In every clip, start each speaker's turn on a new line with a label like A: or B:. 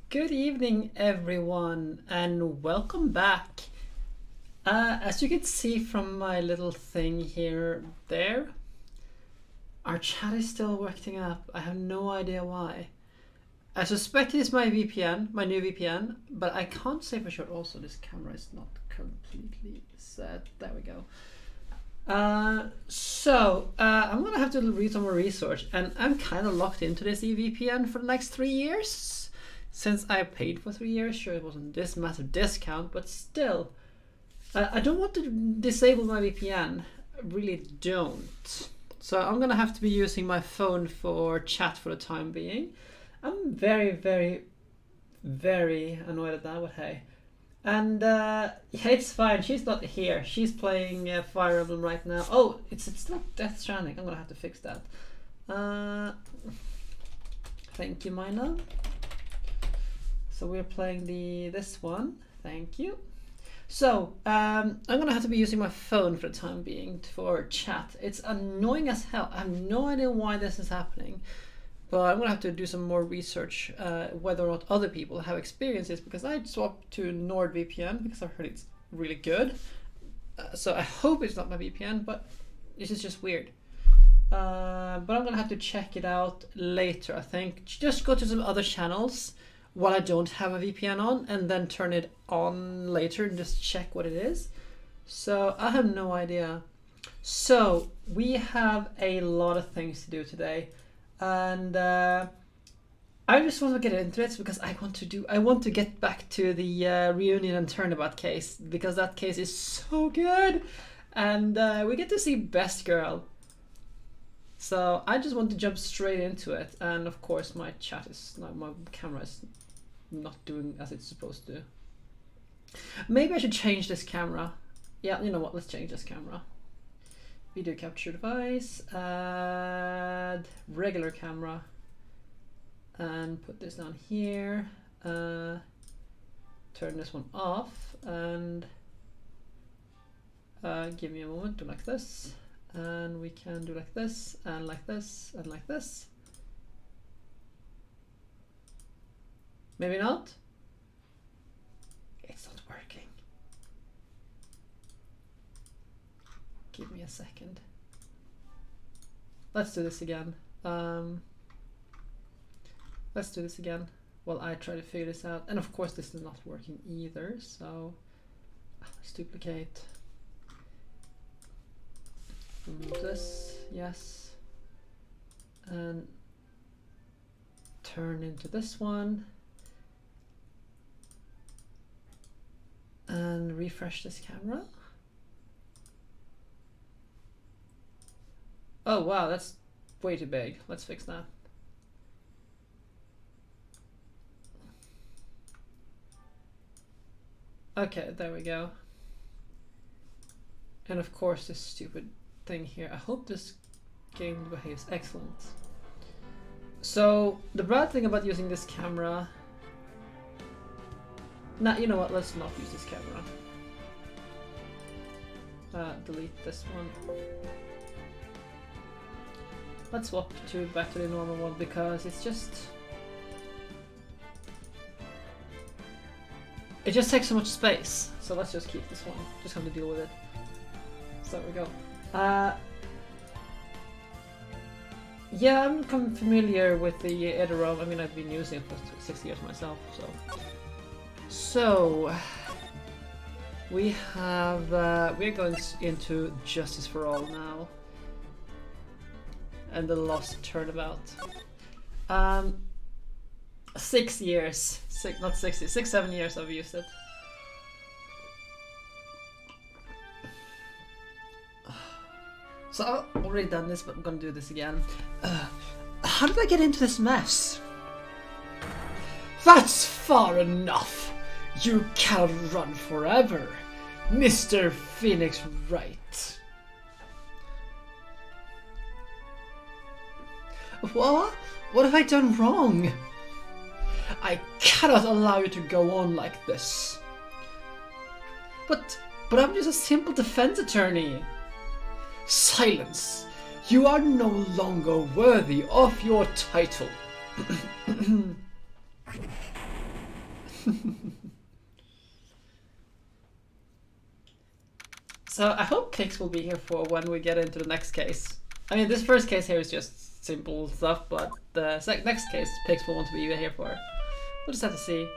A: Good evening, everyone, and welcome back. As you can see from my little thing here, our chat is still working up. I have no idea why. I suspect it is my VPN, my new VPN, but I can't say for sure. Also, this camera is not completely set. There we go. I'm gonna have to read some more research, and I'm kind of locked into this eVPN for the next 3 years. Since I paid for 3 years, sure it wasn't this massive discount, but still, I don't want to disable my VPN. I really don't. So I'm gonna have to be using my phone for chat for the time being. I'm very, very, very annoyed at that, but hey. And yeah, it's fine. She's not here. She's playing Fire Emblem right now. Oh, it's still Death Stranding. I'm gonna have to fix that. Thank you, Mina. So we're playing this one. Thank you. So I'm gonna have to be using my phone for the time being for chat. It's annoying as hell. I have no idea why this is happening, but I'm gonna have to do some more research whether or not other people have experiences, because I swapped to NordVPN because I heard it's really good. So I hope it's not my VPN, but this is just weird. But I'm gonna have to check it out later. I think just go to some other channels while I don't have a VPN on, and then turn it on later and just check what it is. So I have no idea. So we have a lot of things to do today, and I just want to get into it because I want to get back to the reunion and Turnabout case, because that case is so good, and we get to see Best Girl. So I just want to jump straight into it, and of course my camera is not doing as it's supposed to. Maybe I should change this camera. Yeah, you know what? Let's change this camera. Video capture device, add regular camera, and put this down here. Turn this one off, and give me a moment. Do like this. And we can do like this, and like this, and like this. Maybe not? It's not working. Give me a second. Let's do this again. Let's do this again while I try to figure this out. And of course this is not working either, so let's duplicate. Remove this, yes, and turn into this one, and refresh this camera. Oh wow, that's way too big. Let's fix that. Okay, there we go. And of course this stupid thing here. I hope this game behaves excellent. So the bad thing about using this camera, you know what, let's not use this camera. Delete this one. Let's swap back to the normal one, because it just takes so much space. So let's just keep this one. Just have to deal with it. So there we go. Yeah, I'm familiar with the Ethereum. I mean, I've been using it for 6 years myself. So we have we're going into Justice for All now, and the Lost Turnabout. 6 years, not 60, 6-7 years I've used it. So I've already done this, but I'm gonna do this again. How did I get into this mess? That's far enough! You cannot run forever, Mr. Phoenix Wright. What? What have I done wrong? I cannot allow you to go on like this. But I'm just a simple defense attorney. Silence! You are no longer worthy of your title. So I hope Kix will be here for when we get into the next case. I mean, this first case here is just simple stuff, but the next case Pix will want to be here for. We'll just have to see.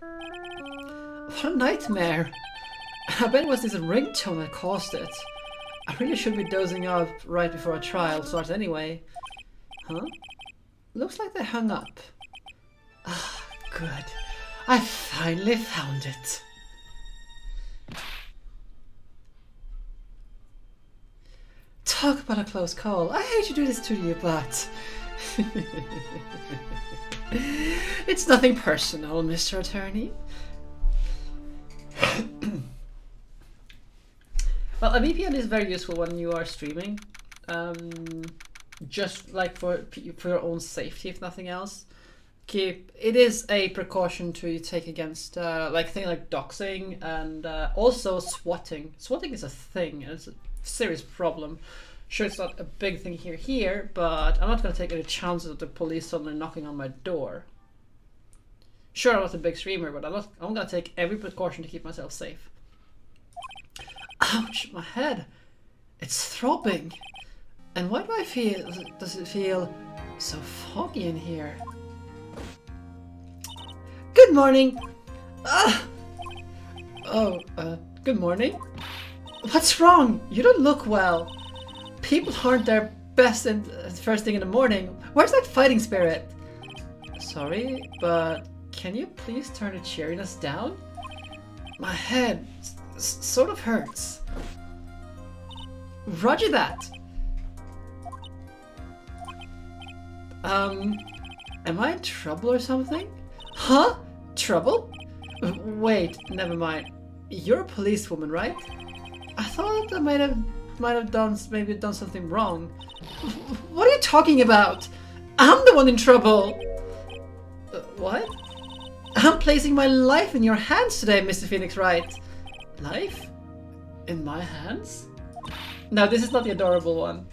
A: What a nightmare! I bet it was this ringtone that caused it. I really should be dozing off right before a trial starts anyway. Huh? Looks like they hung up. Ah, good. I finally found it. Talk about a close call. I hate to do this to you, but... It's nothing personal, Mr. Attorney. Well, a VPN is very useful when you are streaming. Just like for your own safety, if nothing else. It is a precaution to take against like things like doxing and also swatting. Swatting is a thing, and it's a serious problem. Sure, it's not a big thing here, but I'm not going to take any chances of the police suddenly knocking on my door. Sure, I'm not a big streamer, but I'm going to take every precaution to keep myself safe. Ouch, my head. It's throbbing. And why does it feel so foggy in here? Good morning. Good morning. What's wrong? You don't look well. People aren't their best first thing in the morning. Where's that fighting spirit? Sorry, but can you please turn the cheeriness down? My head sort of hurts. Roger that. Am I in trouble or something? Huh? Trouble? Wait, never mind. You're a policewoman, right? I thought I might have done something wrong. What are you talking about? I'm the one in trouble. What? I'm placing my life in your hands today, Mr. Phoenix Wright. Life? In my hands? No, this is not the adorable one.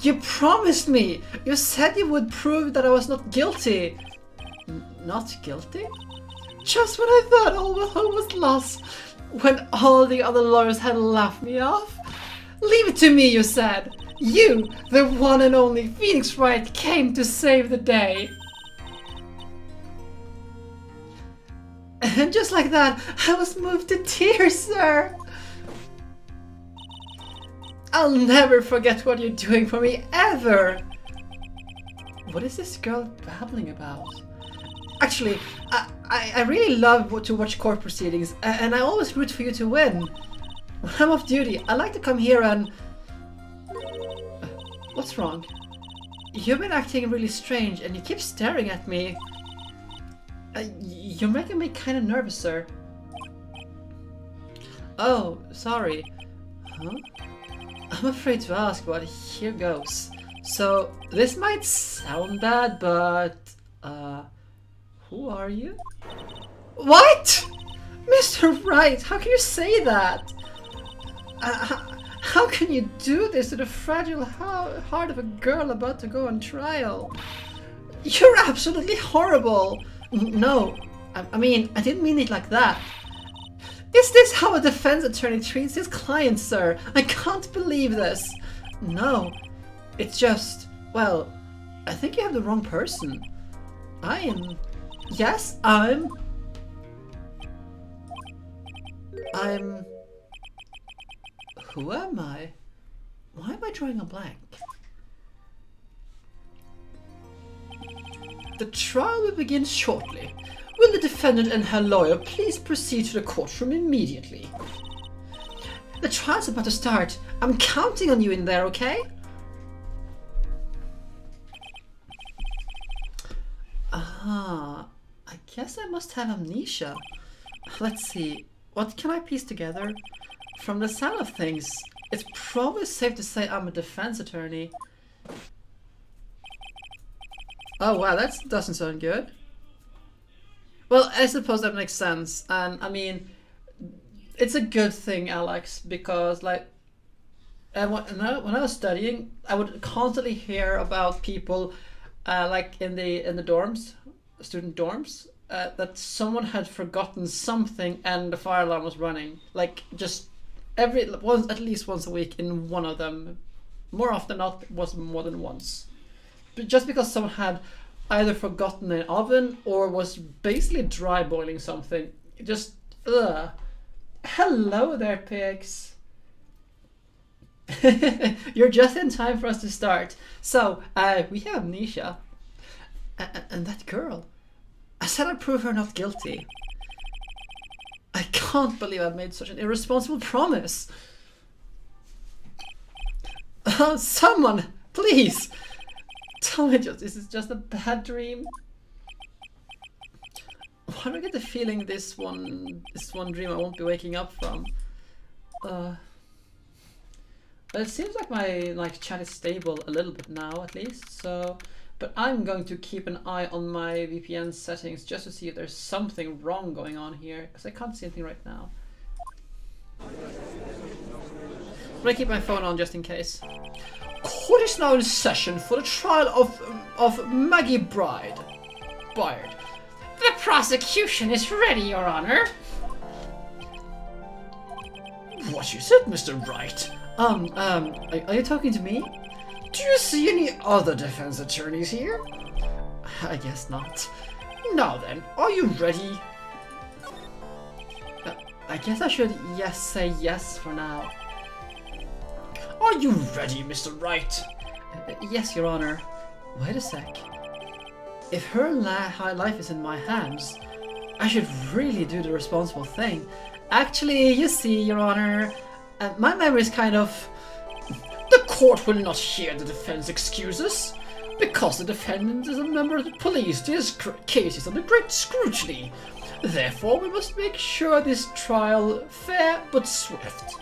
A: You promised me! You said you would prove that I was not guilty. Not guilty? Just when I thought all hope was lost, when all the other lawyers had laughed me off. Leave it to me, you said. You, the one and only Phoenix Wright, came to save the day. And just like that, I was moved to tears, sir. I'll never forget what you're doing for me, ever. What is this girl babbling about? Actually, I really love to watch court proceedings, and I always root for you to win. When I'm off duty, I like to come here and... What's wrong? You've been acting really strange, and you keep staring at me. You're making me kind of nervous, sir. Oh, sorry. Huh? I'm afraid to ask, but here goes. So, this might sound bad, but... who are you? What? Mr. Wright, how can you say that? How can you do this to the fragile heart of a girl about to go on trial? You're absolutely horrible. No, I mean, I didn't mean it like that. Is this how a defense attorney treats his client, sir? I can't believe this. No, it's just, well, I think you have the wrong person. Yes, I'm... Who am I? Why am I drawing a blank? The trial will begin shortly. Will the defendant and her lawyer please proceed to the courtroom immediately? The trial's about to start. I'm counting on you in there, okay? Ah, I guess I must have amnesia. Let's see, what can I piece together? From the sound of things, it's probably safe to say I'm a defense attorney. Oh wow, that doesn't sound good. Well, I suppose that makes sense, and I mean, it's a good thing, Alex, because like, when I was studying, I would constantly hear about people, like in the dorms, student dorms, that someone had forgotten something and the fire alarm was running. Like just at least once a week in one of them. More often than not, it was more than once. But just because someone had either forgotten an oven or was basically dry boiling something. Just ugh. Hello there, pigs. You're just in time for us to start. So, we have amnesia. And that girl. I said I'd prove her not guilty. I can't believe I made such an irresponsible promise. Someone, please. Tell me this is just a bad dream. Why do I get the feeling this one dream I won't be waking up from? But it seems like my chat is stable a little bit now at least, so but I'm going to keep an eye on my VPN settings just to see if there's something wrong going on here, because I can't see anything right now. But I keep my phone on just in case. Court is now in session for the trial of Maggie Byard.
B: The prosecution is ready, Your Honor.
C: What is it, Mr. Wright?
A: Are you talking to me?
C: Do you see any other defense attorneys here?
A: I guess not.
C: Now then, are you ready?
A: I guess I should say yes for now.
C: Are you ready, Mr. Wright?
A: Yes, Your Honor. Wait a sec. If her life is in my hands, I should really do the responsible thing. Actually, you see, Your Honor, my memory is kind of...
C: The court will not hear the defense excuses, because the defendant is a member of the police. This case is under great scrutiny. Therefore, we must make sure this trial fair but swift.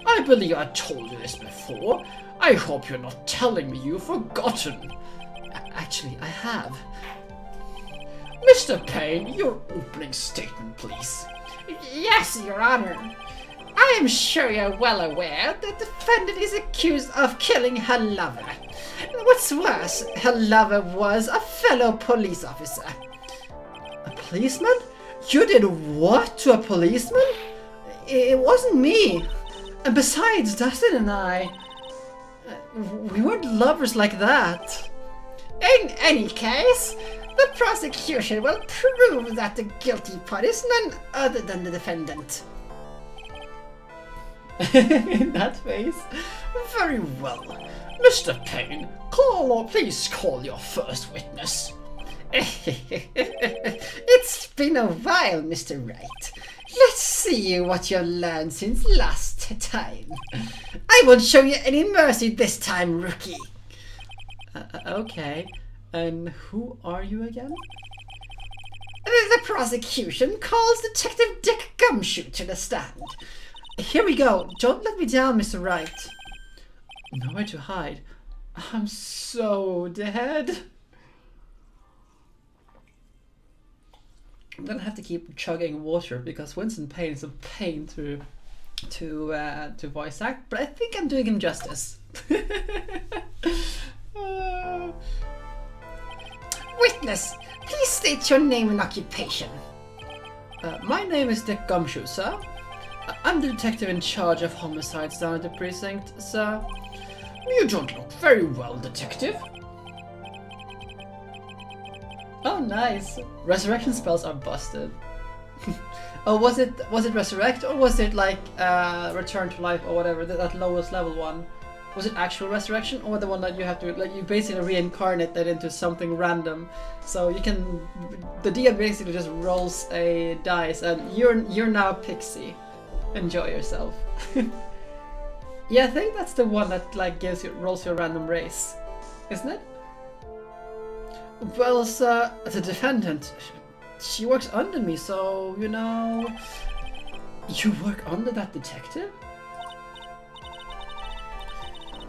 C: I believe I told you this before. I hope you're not telling me you've forgotten.
A: Actually, I have.
C: Mr. Payne, your opening statement, please.
B: Yes, Your Honor. I am sure you're well aware the defendant is accused of killing her lover. What's worse, her lover was a fellow police officer.
A: A policeman? You did what to a policeman? It wasn't me. And besides, Dustin and I... we weren't lovers like that.
B: In any case, the prosecution will prove that the guilty party is none other than the defendant.
A: In that face.
C: Very well. Mr. Payne, please call your first witness.
B: It's been a while, Mr. Wright. Let's see what you've learned since last time. I won't show you any mercy this time, rookie.
A: Okay. And who are you again?
B: The prosecution calls Detective Dick Gumshoe to the stand.
A: Here we go. Don't let me down, Mr. Wright. Nowhere to hide. I'm so dead. I'm gonna have to keep chugging water because Winston Payne is a pain to voice act, but I think I'm doing him justice.
B: Witness, please state your name and occupation.
A: My name is Dick Gumshoe, sir. I'm the detective in charge of homicides down at the precinct, sir.
C: You don't look very well, detective.
A: Oh, nice. Resurrection spells are busted. Oh, was it resurrect or was it like return to life or whatever, that lowest level one? Was it actual resurrection or the one that you have to, like, you basically reincarnate that into something random? So you can, the DM basically just rolls a dice and you're now a pixie. Enjoy yourself. Yeah, I think that's the one that like rolls your random race, isn't it? Well, sir, the defendant, she works under me, so you know. You work under that detective?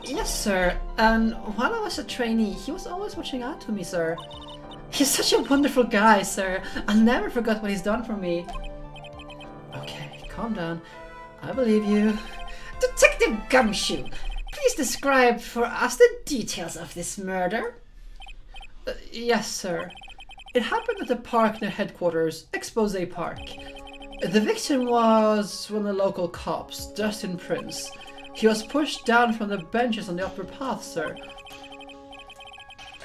A: Yes, sir. And while I was a trainee, he was always watching out for me, sir. He's such a wonderful guy, sir. I'll never forget what he's done for me. Okay, calm down. I believe you.
B: Detective Gumshoe, please describe for us the details of this murder.
A: Yes, sir. It happened at the park near headquarters, Expose Park. The victim was one of the local cops, Dustin Prince. He was pushed down from the benches on the upper path, sir.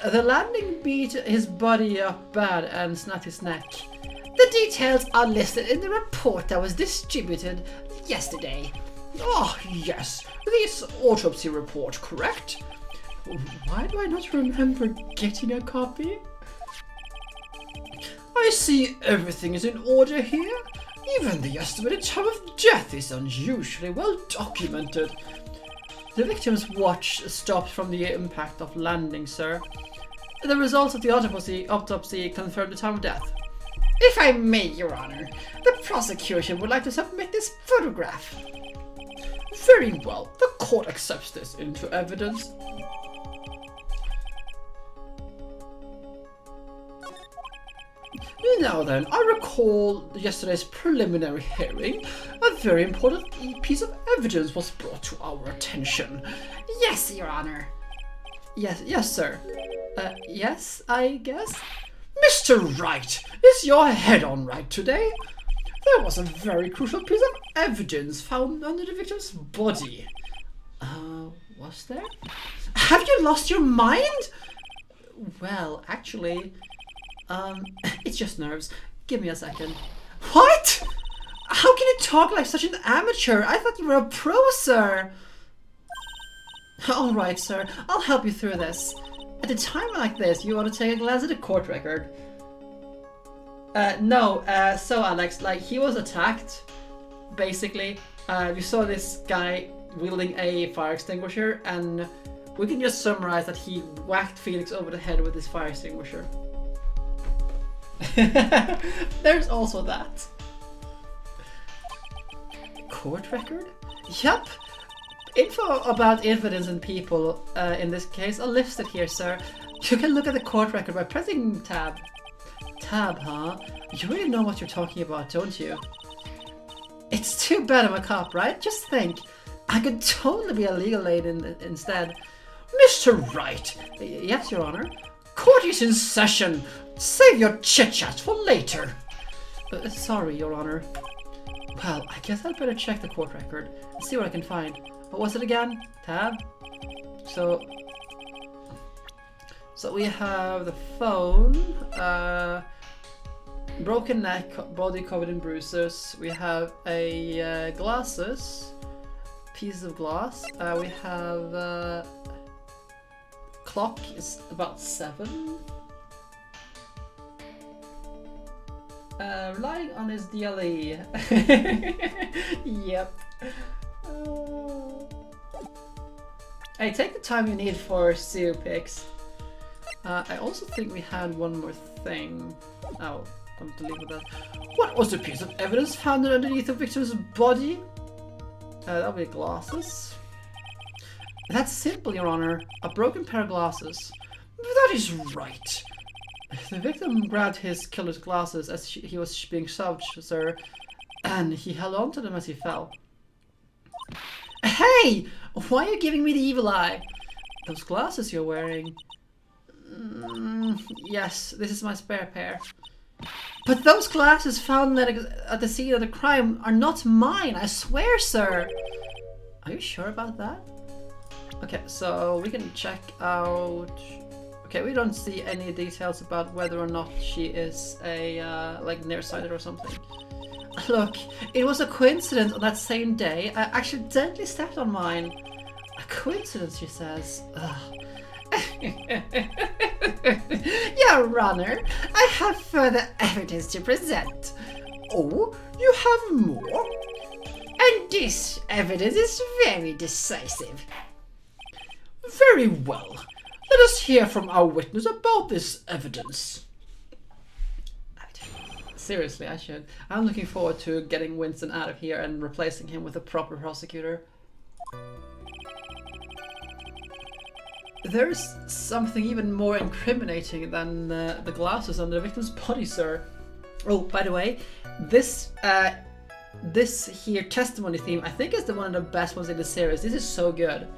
A: The landing beat his body up bad and snapped his neck.
B: The details are listed in the report that was distributed yesterday.
C: Ah, yes, this autopsy report, correct? Why do I not remember getting a copy? I see everything is in order here. Even the estimated time of death is unusually well documented.
A: The victim's watch stopped from the impact of landing, sir. The results of the autopsy confirmed the time of death.
B: If I may, Your Honor, the prosecution would like to submit this photograph.
C: Very well, the court accepts this into evidence. Now then, I recall yesterday's preliminary hearing. A very important piece of evidence was brought to our attention.
B: Yes, Your Honor.
A: Yes, sir. Yes, I guess?
C: Mr. Wright, is your head on right today? There was a very crucial piece of evidence found under the victim's body.
A: Was there?
B: Have you lost your mind?
A: Well, actually, it's just nerves. Give me a second.
B: What? How can you talk like such an amateur? I thought you were a pro, sir.
A: All right, sir. I'll help you through this. At a time like this, you ought to take a glance at the court record. So Alex, like, he was attacked, basically. You saw this guy wielding a fire extinguisher, and we can just summarize that he whacked Felix over the head with his fire extinguisher. There's also that. Court record? Yup. Info about evidence and people, in this case, are listed here, sir. You can look at the court record by pressing tab. Tab, huh? You really know what you're talking about, don't you? It's too bad I'm a cop, right? Just think. I could totally be a legal aid instead.
C: Mr. Wright!
A: Yes, Your Honor?
C: Court is in session. Save your chit-chat for later.
A: Sorry, Your Honor. Well, I guess I'd better check the court record and see what I can find. What was it again? Tab? So we have the phone, broken neck, body covered in bruises. We have a glasses, pieces of glass. We have clock is about 7. Relying on his DLE. Yep. Hey, take the time you need for CO pics. I also think we had one more thing. Oh, I'm deleting that.
C: What was the piece of evidence found underneath the victim's body?
A: That'll be glasses. That's simple, Your Honor. A broken pair of glasses.
C: That is right.
A: The victim grabbed his killer's glasses as he was being shoved, sir, and he held on to them as he fell. Hey! Why are you giving me the evil eye? Those glasses you're wearing... yes, this is my spare pair. But those glasses found at the scene of the crime are not mine, I swear, sir. Are you sure about that? Okay, so we can check out... Okay, we don't see any details about whether or not she is a, like, nearsighted or something. Look, it was a coincidence on that same day. I accidentally stepped on mine. A coincidence, she says.
B: Your Honor, I have further evidence to present.
C: Oh, you have more?
B: And this evidence is very decisive.
C: Very well. Let us hear from our witness about this evidence.
A: Seriously, I should. I'm looking forward to getting Winston out of here and replacing him with a proper prosecutor. There's something even more incriminating than the glasses on the victim's body, sir. Oh, by the way, this here testimony theme, I think is one of the best ones in the series. This is so good.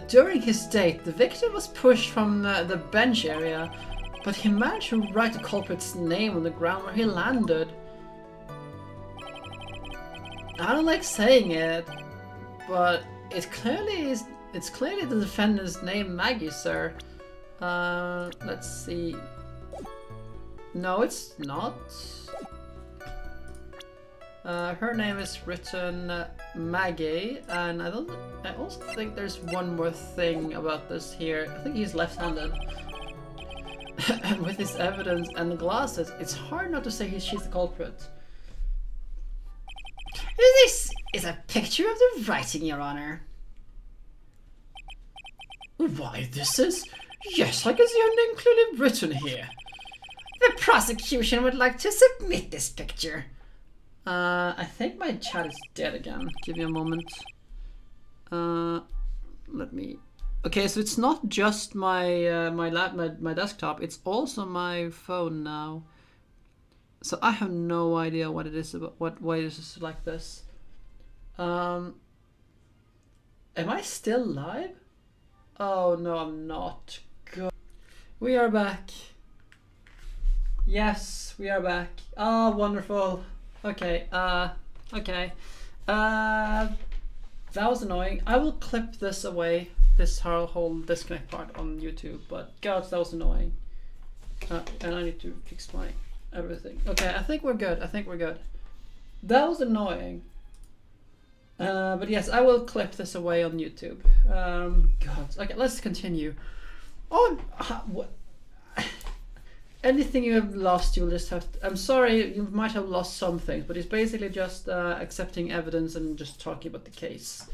A: During his date, the victim was pushed from the bench area, but he managed to write the culprit's name on the ground where he landed. I don't like saying it, but it's clearly the defendant's name, Maggie, sir. Let's see. No, it's not. Her name is written Maggie, and I also think there's one more thing about this here. I think he's left-handed. And with his evidence and the glasses, it's hard not to say she's the culprit.
B: This is a picture of the writing, Your Honor.
C: Why, this is... Yes, I can see her name clearly written here.
B: The prosecution would like to submit this picture.
A: I think my chat is dead again. Give me a moment. Let me... Okay, so it's not just my my desktop, it's also my phone now. So I have no idea what it is about, why this is like this. Am I still live? Oh no, I'm not. God. We are back. Yes, we are back. Oh, wonderful. Okay, okay. That was annoying. I will clip this away, this whole disconnect part on YouTube, but God, that was annoying. And I need to fix my everything. Okay, I think we're good. I think we're good. That was annoying. But yes, I will clip this away on YouTube. God, okay, let's continue. Oh, what? Anything you have lost, you'll just have to, I'm sorry, you might have lost some things, but it's basically just accepting evidence and just talking about the case.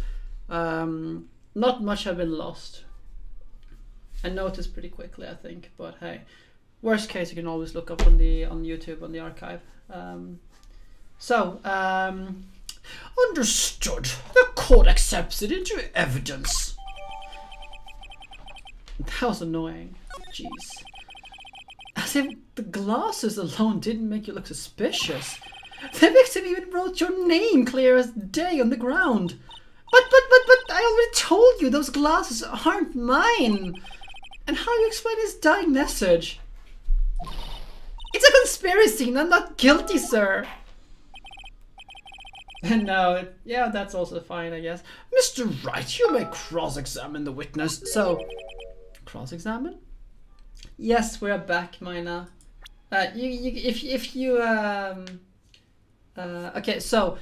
A: Not much have been lost. I noticed pretty quickly, I think, but hey, worst case you can always look up on YouTube on the archive.
C: Understood. The court accepts it into evidence.
A: That was annoying. Jeez. As if the glasses alone didn't make you look suspicious. The victim even wrote your name clear as day on the ground. But I already told you those glasses aren't mine. And how do you explain his dying message? It's a conspiracy and I'm not guilty, sir. No, yeah, that's also fine, I guess.
C: Mr. Wright, you may cross-examine the witness.
A: So, cross-examine? Yes, we're back, Mina. Okay, so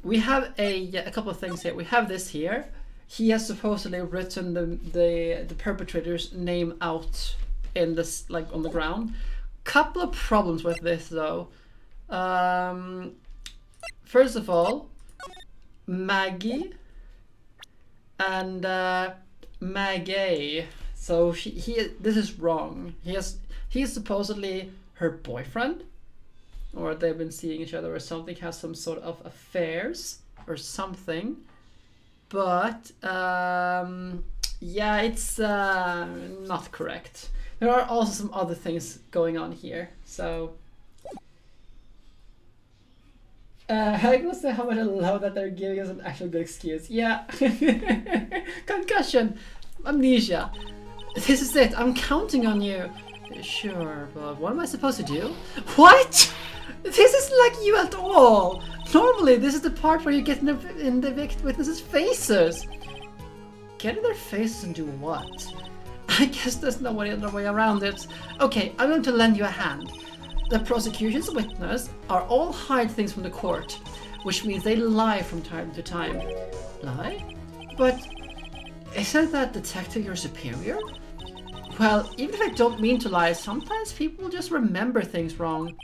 A: we have a couple of things here. We have this here. He has supposedly written the perpetrator's name out in this, like, on the ground. Couple of problems with this though. First of all, Maggie and Maggie. So this is wrong. He is supposedly her boyfriend, or they've been seeing each other or something, has some sort of affairs or something. But yeah, it's not correct. There are also some other things going on here. So I will say how much I love that they're giving us an actual good excuse. Yeah. Concussion, amnesia. This is it. I'm counting on you. Sure, but what am I supposed to do? What? This isn't like you at all. Normally, this is the part where you get in the witnesses' faces. Get in their faces and do what? I guess there's no other way around it. Okay, I'm going to lend you a hand. The prosecution's witnesses are all hide things from the court, which means they lie from time to time. Lie? But isn't that detective your superior? Well, even if I don't mean to lie, sometimes people just remember things wrong.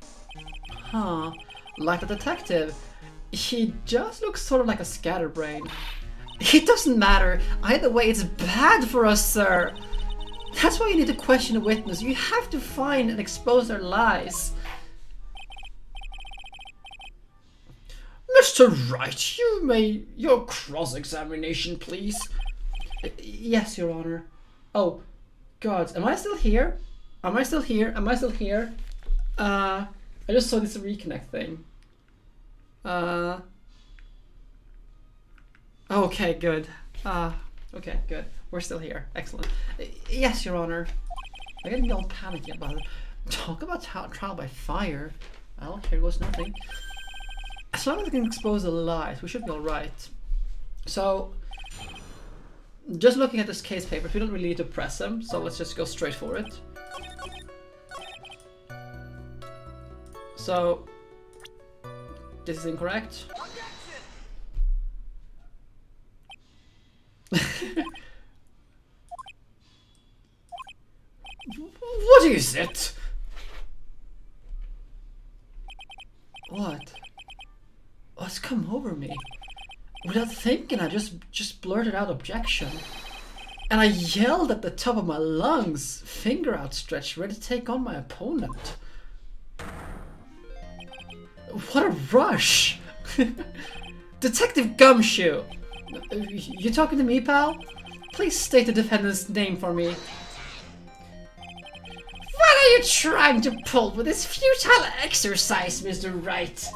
A: Huh, like the detective. He just looks sort of like a scatterbrain. It doesn't matter. Either way, it's bad for us, sir. That's why you need to question a witness. You have to find and expose their lies.
C: Mr. Wright, your cross-examination, please.
A: Yes, Your Honor. Oh, God, am I still here? Am I still here? Am I still here? I just saw this reconnect thing. Okay, good. Okay, good. We're still here. Excellent. Yes, Your Honor. I'm getting all panicky about it. Talk about trial by fire. Well, here goes nothing. As long as I can expose the lies, we should be alright. So, just looking at this case paper, we don't really need to press them, so let's just go straight for it. So, this is incorrect.
C: What is it?
A: What? What's come over me? Without thinking, I just blurted out objection. And I yelled at the top of my lungs, finger outstretched, ready to take on my opponent. What a rush! Detective Gumshoe! You talking to me, pal? Please state the defendant's name for me.
B: What are you trying to pull with this futile exercise, Mr. Wright?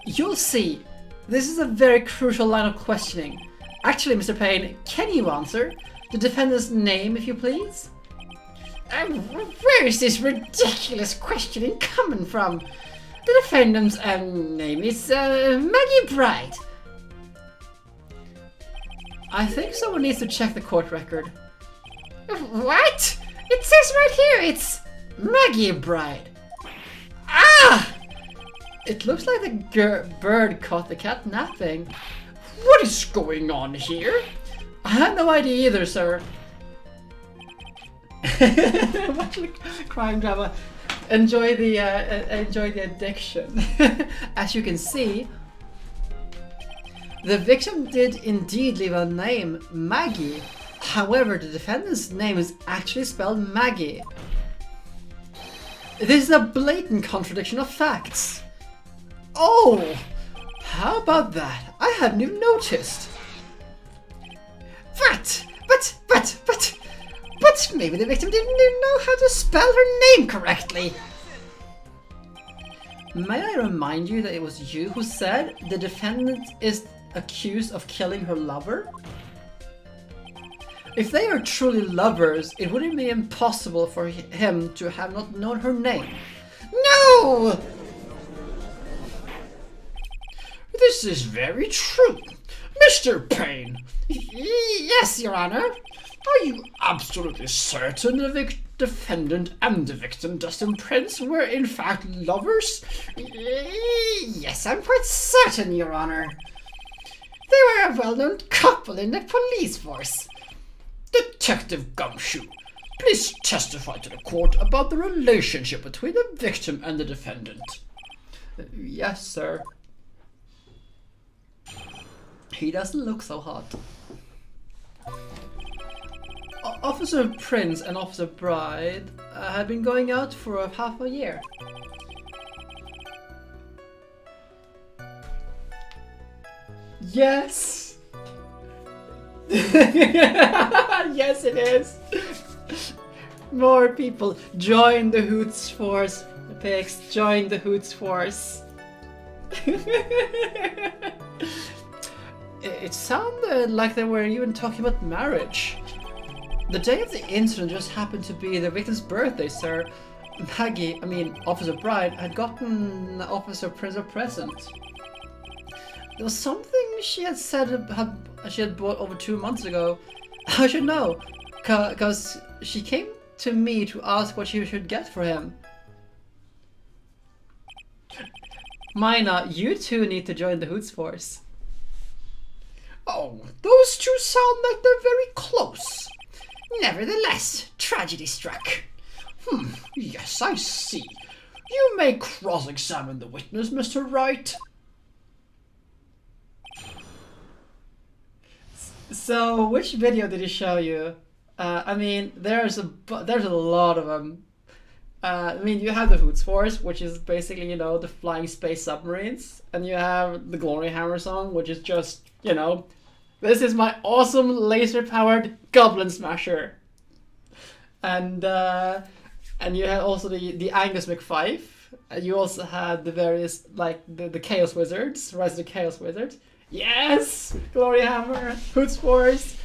A: You'll see. This is a very crucial line of questioning. Actually, Mr. Payne, can you answer the defendant's name, if you please?
B: Where is this ridiculous questioning coming from? The defendant's name is Maggie Bright.
A: I think someone needs to check the court record.
B: What? It says right here it's Maggie Bright. Ah!
A: It looks like the bird caught the cat napping.
C: What is going on here?
A: I had no idea either, sir. Watch the crime drama. Enjoy the addiction. As you can see, the victim did indeed leave a name, Maggie. However, the defendant's name is actually spelled Maggie. This is a blatant contradiction of facts. Oh, how about that? I hadn't even noticed.
B: But maybe the victim didn't even know how to spell her name correctly.
A: May I remind you that it was you who said the defendant is accused of killing her lover? If they are truly lovers, it wouldn't be impossible for him to have not known her name.
B: No!
C: This is very true. Mr. Payne.
B: Yes, Your Honor.
C: Are you absolutely certain the defendant and the victim, Dustin Prince, were in fact lovers?
B: Yes, I'm quite certain, Your Honor. They were a well-known couple in the police force.
C: Detective Gumshoe, please testify to the court about the relationship between the victim and the defendant.
A: Yes, sir. He doesn't look so hot. Officer Prince and Officer Bride had been going out for half a year. Yes! Yes, it is! More people join the Hoots Force. The pigs join the Hoots Force. It sounded like they were even talking about marriage. The day of the incident just happened to be the victim's birthday, sir. Officer Bride had gotten Officer Prince a present. There was something she had said she had bought over 2 months ago. I should know, because she came to me to ask what she should get for him. Mina, you two need to join the Hoots Force.
C: Oh, those two sound like they're very close.
B: Nevertheless, tragedy struck.
C: Yes, I see. You may cross-examine the witness, Mr. Wright.
A: So, which video did he show you? There's a lot of them. You have the Hoots Force, which is basically, the flying space submarines. And you have the Glory Hammer song, which is just, this is my awesome laser-powered Goblin Smasher. And you have also the Angus McFife, You also had the various, like, the Chaos Wizards, Rise of the Chaos Wizard. Yes! Glory Hammer, Hoots Force,